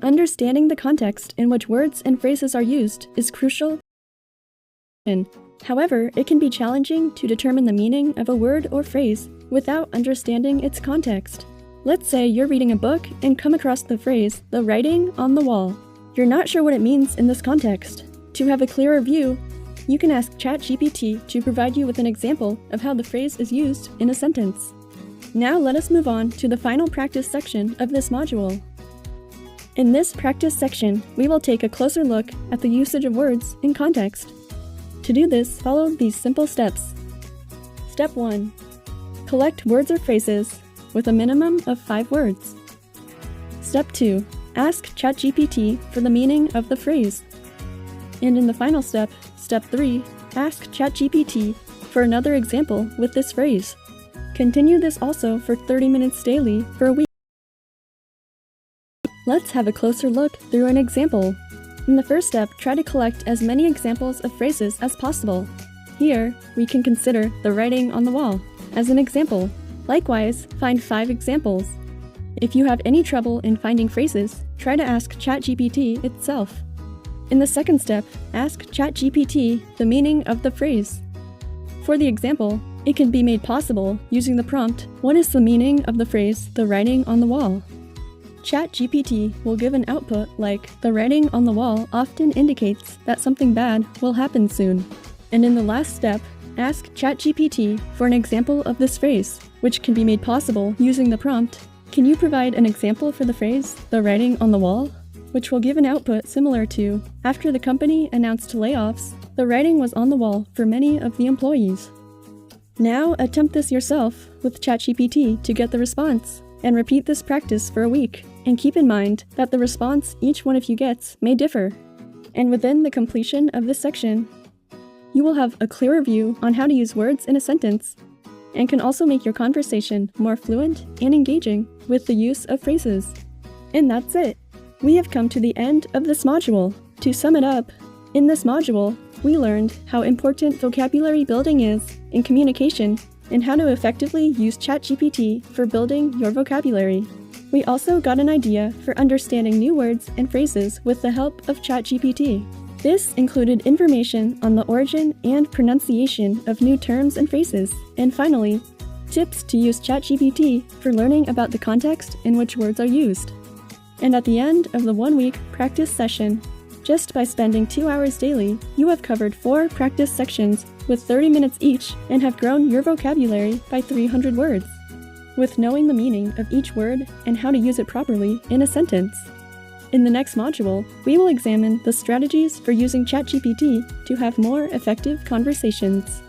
Understanding the context in which words and phrases are used is crucial. However, it can be challenging to determine the meaning of a word or phrase without understanding its context. Let's say you're reading a book and come across the phrase, "the writing on the wall." You're not sure what it means in this context. To have a clearer view, you can ask ChatGPT to provide you with an example of how the phrase is used in a sentence. Now let us move on to the final practice section of this module. In this practice section, we will take a closer look at the usage of words in context. To do this, follow these simple steps. Step 1. Collect words or phrases with a minimum of 5 words. Step 2. Ask ChatGPT for the meaning of the phrase. And in the final step, Step 3, ask ChatGPT for another example with this phrase. Continue this also for 30 minutes daily for a week. Let's have a closer look through an example. In the first step, try to collect as many examples of phrases as possible. Here, we can consider the writing on the wall as an example. Likewise, find 5 examples. If you have any trouble in finding phrases, try to ask ChatGPT itself. In the second step, ask ChatGPT the meaning of the phrase. For the example, it can be made possible using the prompt, "What is the meaning of the phrase, the writing on the wall?" ChatGPT will give an output like, "The writing on the wall often indicates that something bad will happen soon." And in the last step, ask ChatGPT for an example of this phrase, which can be made possible using the prompt, "Can you provide an example for the phrase, the writing on the wall?" which will give an output similar to, "After the company announced layoffs, the writing was on the wall for many of the employees." Now attempt this yourself with ChatGPT to get the response, and repeat this practice for a week. And keep in mind that the response each one of you gets may differ. And within the completion of this section, you will have a clearer view on how to use words in a sentence, and can also make your conversation more fluent and engaging with the use of phrases. And that's it. We have come to the end of this module. To sum it up, in this module, we learned how important vocabulary building is in communication and how to effectively use ChatGPT for building your vocabulary. We also got an idea for understanding new words and phrases with the help of ChatGPT. This included information on the origin and pronunciation of new terms and phrases, and finally, tips to use ChatGPT for learning about the context in which words are used. And at the end of the 1-week practice session, just by spending 2 hours daily, you have covered 4 practice sections with 30 minutes each and have grown your vocabulary by 300 words, with knowing the meaning of each word and how to use it properly in a sentence. In the next module, we will examine the strategies for using ChatGPT to have more effective conversations.